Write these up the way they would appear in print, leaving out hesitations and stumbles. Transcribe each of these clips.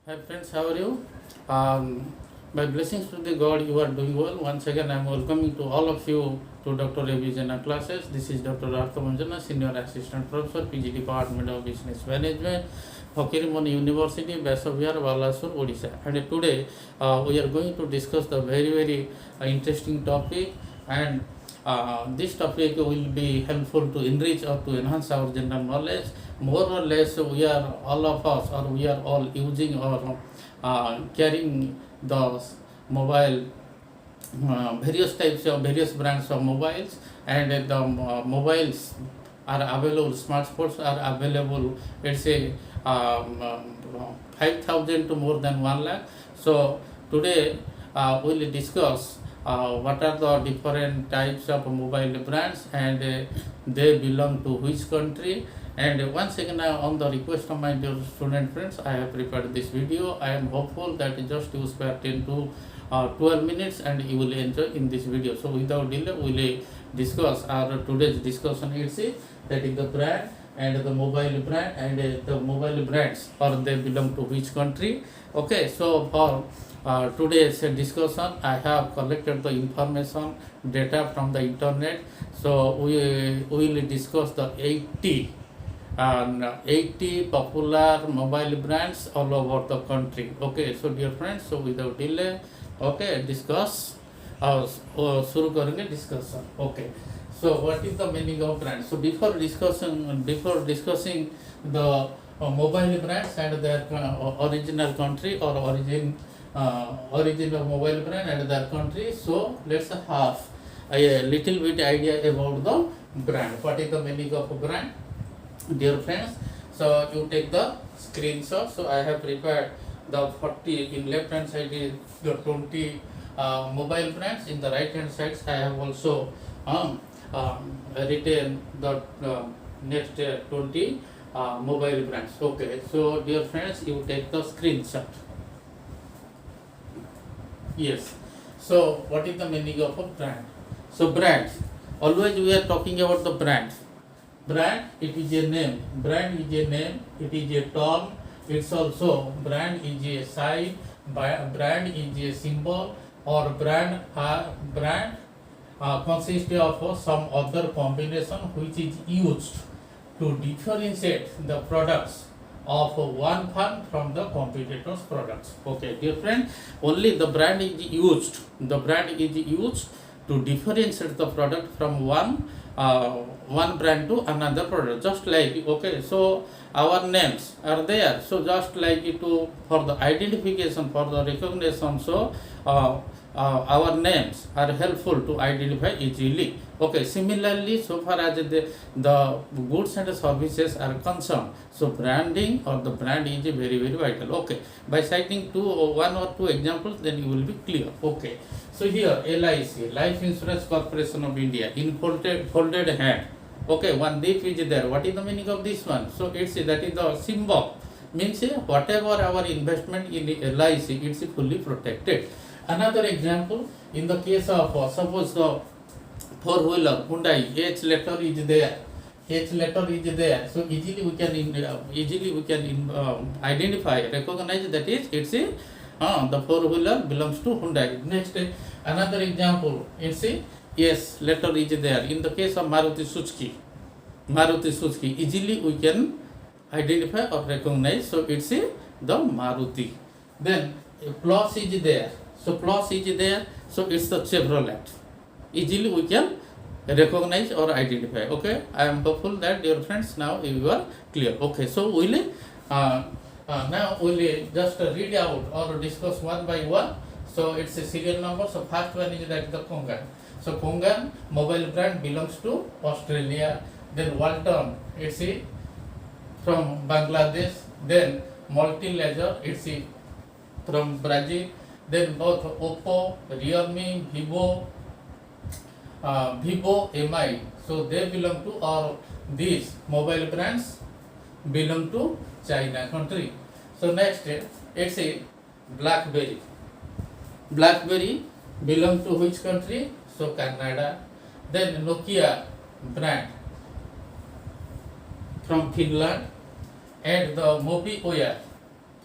Hi friends, how are you? By blessings to the God, you are doing well. Once again, I am welcoming to all of you to Dr. A B JENA classes. This is Dr. Arthamanjana, Senior Assistant Professor, PG Department of Business Management, Fakirimoni University, Basaviar, Balasur, Odisha. And today, we are going to discuss the very interesting topic, and this topic will be helpful to enrich or to enhance our general knowledge. More or less, we are all of us, or we are all using or carrying the mobile, various brands of mobiles, and the mobiles are available, smartphones are available, let's say 5,000 to more than 1 lakh. So today we will discuss what are the different types of mobile brands, and they belong to which country. And once again, on the request of my dear student friends, I have prepared this video. I am hopeful that just you spare 10 to 12 minutes and you will enjoy in this video. So without delay, we will discuss our today's discussion. That is the brand and the mobile brand, and the mobile brands, or they belong to which country. Okay, so for today's discussion, I have collected the information data from the internet. So we will discuss the 80 popular mobile brands all over the country. Okay, so dear friends, so without delay, okay, discuss शुरू करेंगे discussion. Okay, so what is the meaning of brand? So before discussing the mobile brands and their original country, or origin of mobile brand and their country, so let's have a little bit idea about the brand. What is the meaning of a brand, dear friends? So you take the screenshot. So I have prepared the 40, in left hand side is the 20 mobile brands, in the right hand side I have also written the next 20 mobile brands. Okay, so dear friends, you take the screenshot. Yes, so what is the meaning of a brand? So brand, always we are talking about the brand. Brand, it is a name. Brand is a name. It is a term. It's also, brand is a sign. Brand is a symbol, or brand consists of some other combination which is used to differentiate the products of one firm from the competitor's products. Okay, dear friend, only the brand is used. The brand is used to differentiate the product from one brand to another product. Just like, okay, so our names are there. So just like for the identification, for the recognition, so our names are helpful to identify easily. Okay, similarly, so far as the goods and services are concerned, so branding or the brand is very vital. Okay, by citing one or two examples, then you will be clear. Okay, so here LIC, Life Insurance Corporation of India, in folded hand. Okay, one leaf is there. What is the meaning of this one? So that is the symbol, means whatever our investment in LIC, it's fully protected. Another example, in the case of suppose the four-wheeler Hyundai, H letter is there. So easily we can identify, recognize that it's the four-wheeler belongs to Hyundai. Next, another example, yes letter is there. In the case of Maruti Suzuki, easily we can identify or recognize. So it's the Maruti. Then plus is there. So plus is there. So it's the Chevrolet. Easily we can recognize or identify. Okay, I am hopeful that, dear friends, now you are clear. Okay, so we'll now we'll just read out or discuss one by one. So it's a serial number. So first one is that the Kongan. So Kongan mobile brand belongs to Australia. Then Walton, it's from Bangladesh. Then Multi-Laser, it's from Brazil. Then both Oppo, Realme, Vivo, MI, so they belong to, or these mobile brands belong to China country. So next, it's BlackBerry. BlackBerry belong to which country? So Canada. Then Nokia brand from Finland, and the MobiWire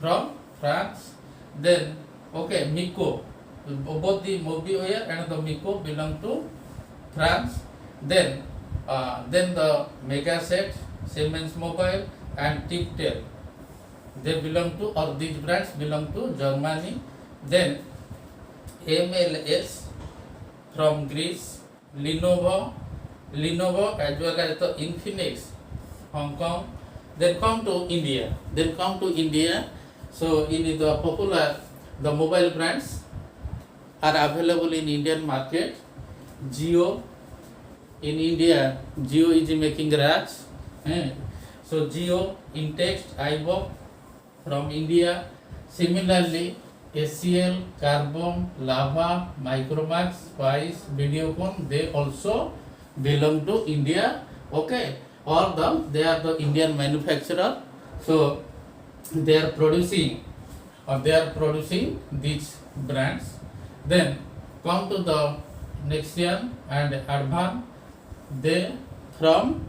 from France. Then okay, Miko, both the Mobiware and the Miko belong to France. Then the Megaset, Siemens Mobile and Tictel, they belong to, or these brands belong to Germany. Then MLS from Greece, Lenovo as well as the Infinix, Hong Kong. Then come to India. So in the popular, the mobile brands are available in Indian market. Jio, in India, Jio is making raj. So Jio, Intex, iBook from India. Similarly, ACL, Carbon, Lava, Micromax, Spice, Videocon, they also belong to India. Okay, or they are the Indian manufacturer. So they are producing these brands. Then come to the Nexian and Advan. They are from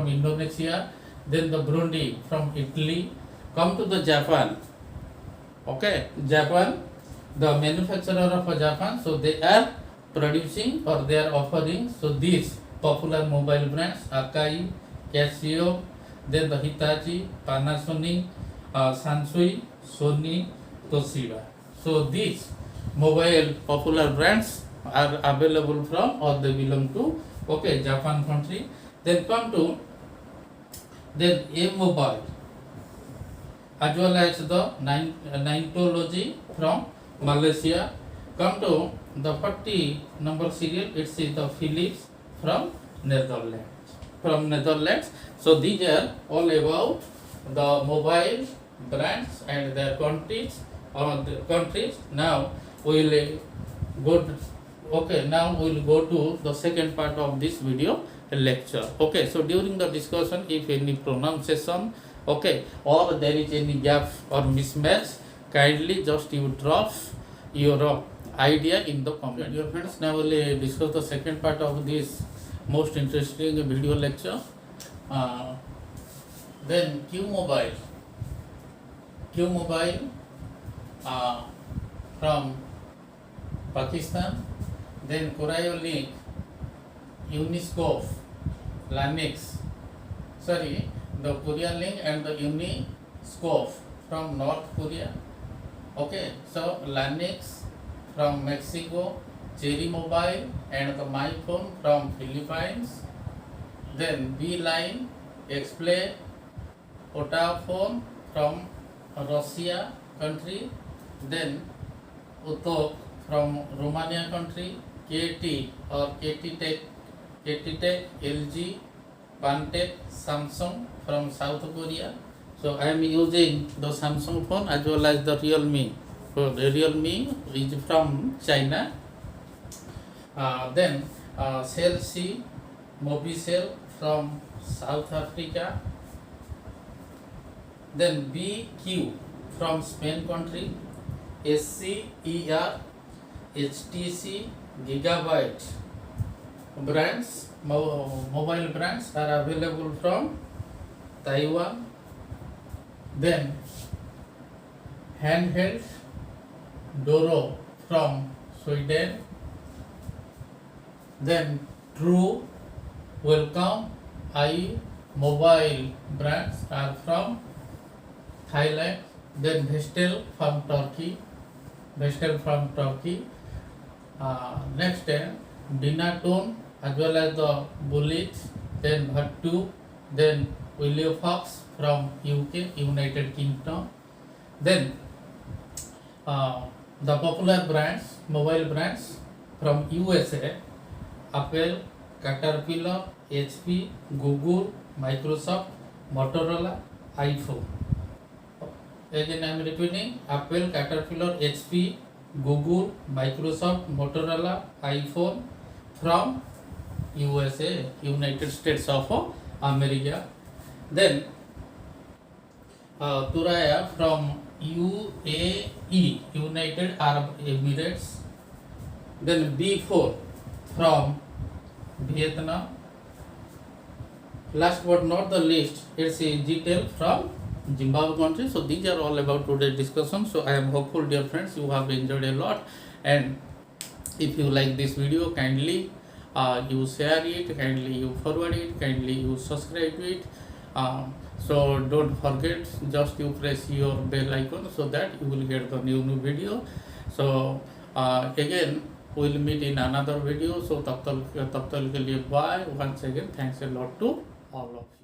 Indonesia. Then the Burundi from Italy. Come to the Japan. Okay, Japan, the manufacturer of Japan. So they are producing, or they are offering, so these popular mobile brands: Akai, Casio, then the Hitachi, Panasonic, Sansui, Sony, Toshiba. So these mobile popular brands are available from, or they belong to, okay, Japan country. Then come to M-Mobile, as well as the Nintology from Malaysia. Come to the 40 number serial, it's the Philips from Netherlands. So these are all about the mobile brands and their countries. Now we will go to the second part of this video lecture. Okay, so during the discussion, if any pronunciation, okay, or there is any gap or mismatch, kindly just you drop your idea in the comment. Dear friends, now we will discuss the second part of this most interesting video lecture. Then Q Mobile from Pakistan. Then Coriolis, Uniscope, Lanix, the Korean link and the Uniscope from North Korea. Okay, so Lanix from Mexico, Cherry Mobile and the MyPhone from Philippines. Then Beeline, Explain, Vodafone from Russia country. Then Utok from Romania country. KT or KT Tech, LG, Pantech, Samsung from South Korea. So I am using the Samsung phone as well as the Realme. So the Realme is from China. Then Cell C, Mobicel from South Africa. Then BQ from Spain country. SCER, HTC, Gigabyte brands, mobile brands are available from Taiwan. Then Handheld, Doro from Sweden. Then True, Welcome, mobile brands are from Thailand. Then Vestel from Turkey. Next Dinatone as well as the Bullet. Then Bhattu. Then William Fox from UK, United Kingdom. Then the popular brands, mobile brands from USA: Apple, Caterpillar, HP, Google, Microsoft, Motorola, iPhone. Again I am repeating: Apple, Caterpillar, HP, Google, Microsoft, Motorola, iPhone from USA, United States of America. Then Turaya from UAE, United Arab Emirates. Then B4 from Vietnam. Last but not the least, it's a GTEL from Zimbabwe country. So these are all about today's discussion. So I am hopeful, dear friends, you have enjoyed a lot. And if you like this video, kindly you share it, kindly you forward it, kindly you subscribe it. So don't forget, just you press your bell icon so that you will get the new video. So again we will meet in another video. So तब तक के लिए bye. Once again, thanks a lot to all of you.